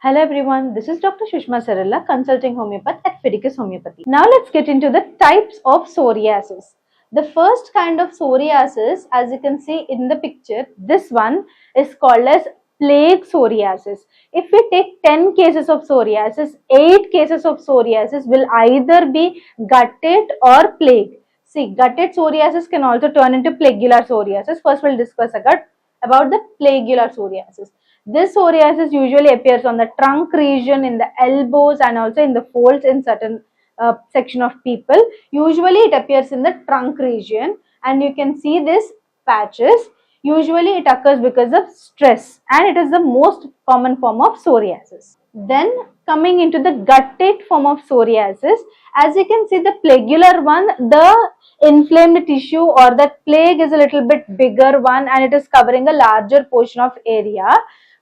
Hello everyone, this is Dr. Sushma Sarala, consulting homeopath at Fidicus Homeopathy. Now let's get into the types of psoriasis. The first kind of psoriasis, as you can see in the picture, this one is called as plague psoriasis. If we take 10 cases of psoriasis, 8 cases of psoriasis will either be guttate or plague. See, guttate psoriasis can also turn into plagueular psoriasis. First we'll discuss about the plagueular psoriasis. This psoriasis usually appears on the trunk region, in the elbows and also in the folds in certain section of people. Usually it appears in the trunk region and you can see this patches. Usually it occurs because of stress and it is the most common form of psoriasis. Then coming into the guttate form of psoriasis, as you can see the plagueular one, the inflamed tissue or that plague is a little bit bigger one and it is covering a larger portion of area.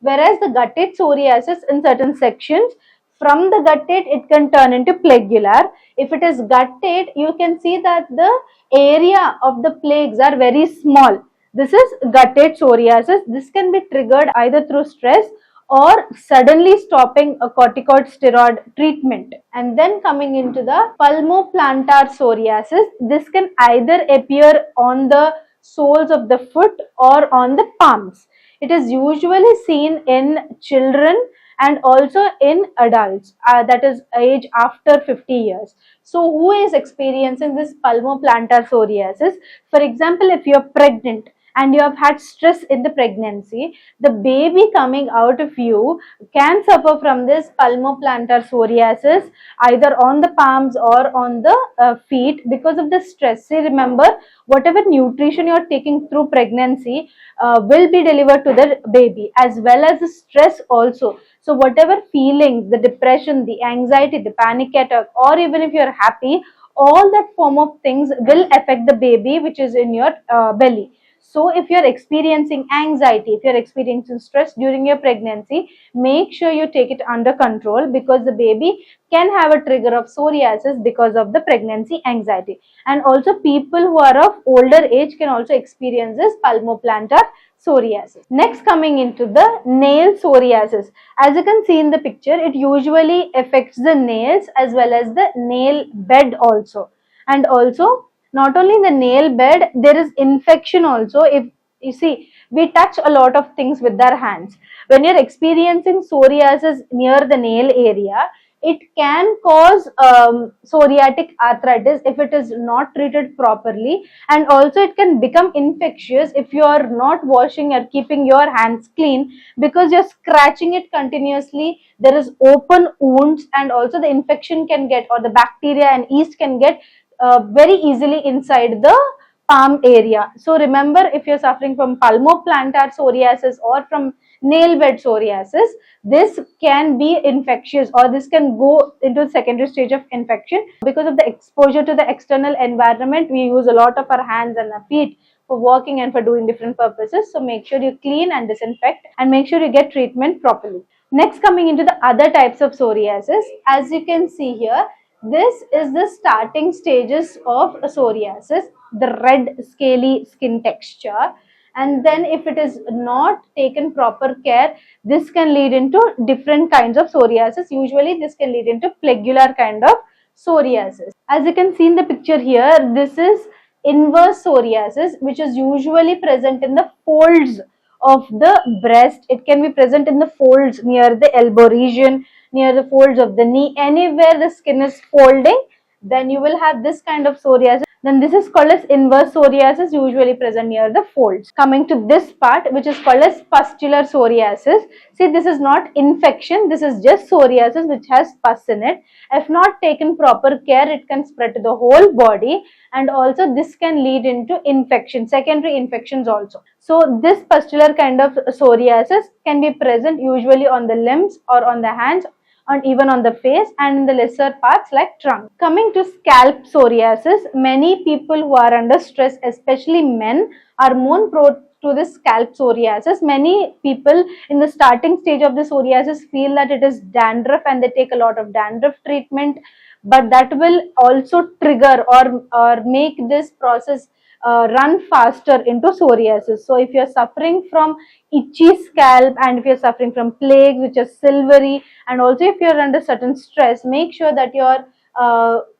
Whereas the guttate psoriasis in certain sections, from the guttate it can turn into plagueular. If it is guttate, you can see that the area of the plagues are very small. This is guttate psoriasis. This can be triggered either through stress or suddenly stopping a corticosteroid treatment. And then coming into the palmoplantar psoriasis, this can either appear on the soles of the foot or on the palms. It is usually seen in children and also in adults, that is age after 50 years. So who is experiencing this palmoplantar psoriasis? For example, if you are pregnant and you have had stress in the pregnancy, the baby coming out of you can suffer from this palmoplantar psoriasis either on the palms or on the feet because of the stress. See, remember, whatever nutrition you are taking through pregnancy will be delivered to the baby, as well as the stress also. So whatever feelings, the depression, the anxiety, the panic attack, or even if you are happy, all that form of things will affect the baby which is in your belly. So if you are experiencing anxiety, if you are experiencing stress during your pregnancy, make sure you take it under control, because the baby can have a trigger of psoriasis because of the pregnancy anxiety. And also people who are of older age can also experience this palmoplantar psoriasis. Next, coming into the nail psoriasis. As you can see in the picture, it usually affects the nails as well as the nail bed also. And also, not only the nail bed, there is infection also. If you see, we touch a lot of things with our hands. When you're experiencing psoriasis near the nail area, it can cause psoriatic arthritis if it is not treated properly, and also it can become infectious if you are not washing or keeping your hands clean, because you're scratching it continuously. There is open wounds and also the infection can get, or the bacteria and yeast can get very easily inside the palm area. So remember, if you're suffering from palmoplantar psoriasis or from nail bed psoriasis, this can be infectious, or this can go into the secondary stage of infection because of the exposure to the external environment. We use a lot of our hands and our feet for working and for doing different purposes. So make sure you clean and disinfect and make sure you get treatment properly. Next, coming into the other types of psoriasis, as you can see here, this is the starting stages of psoriasis, the red scaly skin texture. And then if it is not taken proper care, this can lead into different kinds of psoriasis. Usually this can lead into plagueular kind of psoriasis. As you can see in the picture here, this is inverse psoriasis, which is usually present in the folds of the breast. It can be present in the folds near the elbow region, near the folds of the knee, anywhere the skin is folding, then you will have this kind of psoriasis. Then this is called as inverse psoriasis, usually present near the folds. Coming to this part, which is called as pustular psoriasis. See, this is not infection, this is just psoriasis which has pus in it. If not taken proper care, it can spread to the whole body, and also this can lead into infection, secondary infections also. So this pustular kind of psoriasis can be present usually on the limbs or on the hands, and even on the face and in the lesser parts like trunk. Coming to scalp psoriasis, many people who are under stress, especially men, are more prone to this scalp psoriasis. Many people in the starting stage of the psoriasis feel that it is dandruff and they take a lot of dandruff treatment, but that will also trigger or make this process run faster into psoriasis. So if you're suffering from itchy scalp, and if you're suffering from plaques which are silvery, and also if you're under certain stress, make sure that you're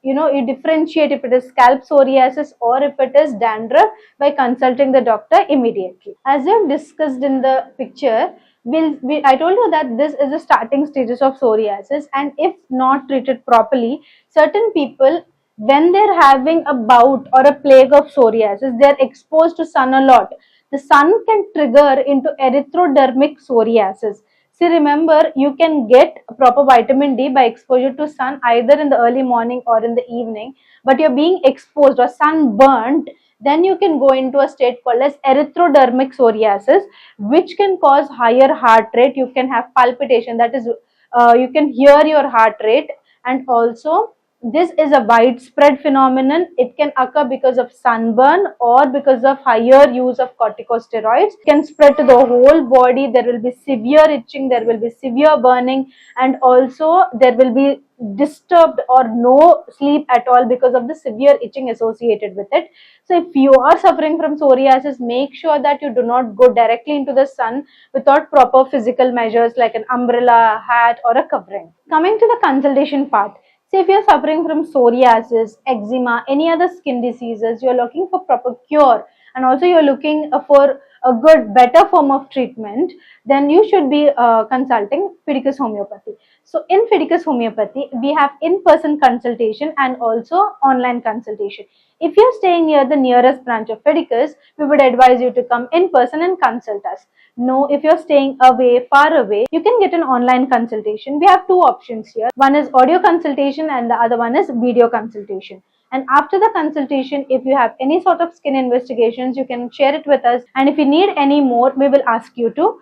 you differentiate if it is scalp psoriasis or if it is dandruff by consulting the doctor immediately. As I've discussed in the picture, I told you that this is the starting stages of psoriasis, and if not treated properly, certain people, when they're having a bout or a plague of psoriasis, they're exposed to sun a lot. The sun can trigger into erythrodermic psoriasis. See, remember, you can get proper vitamin D by exposure to sun either in the early morning or in the evening, but you're being exposed or sunburnt, then you can go into a state called as erythrodermic psoriasis, which can cause higher heart rate. You can have palpitation, that is, you can hear your heart rate, and also this is a widespread phenomenon. It can occur because of sunburn or because of higher use of corticosteroids. It can spread to the whole body. There will be severe itching, there will be severe burning, and also there will be disturbed or no sleep at all because of the severe itching associated with it. So if you are suffering from psoriasis, make sure that you do not go directly into the sun without proper physical measures like an umbrella, hat, or a covering. Coming to the consultation part. See, if you're suffering from psoriasis, eczema, any other skin diseases, you're looking for proper cure, and also you're looking for a good, better form of treatment, then you should be consulting Fidicus Homeopathy. So in Fidicus Homeopathy, we have in-person consultation and also online consultation. If you're staying near the nearest branch of Fidicus, we would advise you to come in person and consult us. No, if you're staying away, far away, you can get an online consultation. We have two options here. One is audio consultation and the other one is video consultation. And after the consultation, if you have any sort of skin investigations, you can share it with us. And if you need any more, we will ask you to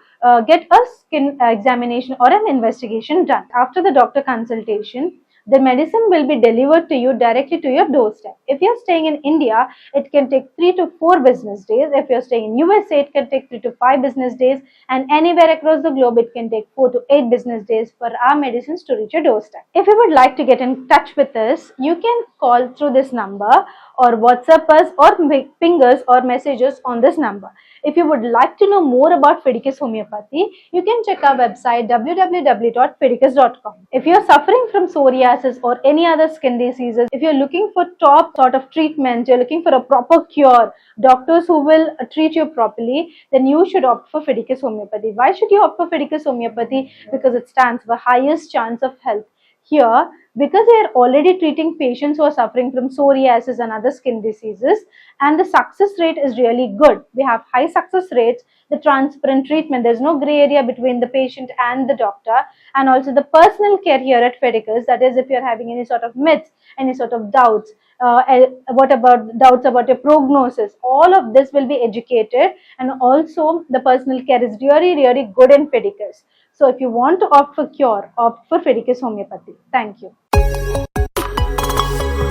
get a skin examination or an investigation done. After the doctor consultation, the medicine will be delivered to you directly to your doorstep. If you're staying in India, it can take 3 to 4 business days. If you're staying in USA, it can take 3 to 5 business days. And anywhere across the globe, it can take 4 to 8 business days for our medicines to reach your doorstep. If you would like to get in touch with us, you can call through this number or WhatsApp us or ping us or messages on this number. If you would like to know more about Fidicus Homeopathy, you can check our website www.fidicus.com. If you are suffering from psoriasis or any other skin diseases, if you're looking for top sort of treatment, you're looking for a proper cure, doctors who will treat you properly, then you should opt for Fidicus Homeopathy. Why should you opt for Fidicus Homeopathy? Because it stands for highest chance of health. Here, because they are already treating patients who are suffering from psoriasis and other skin diseases, and the success rate is really good. We have high success rates, the transparent treatment, there's no gray area between the patient and the doctor, and also the personal care here at Fidicus, that is if you're having any sort of myths, any sort of doubts, what about doubts about your prognosis, all of this will be educated, and also the personal care is really good in Fidicus. So if you want to opt for cure, opt for Fidicus Homeopathy. Thank you.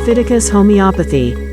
Fidicus Homeopathy.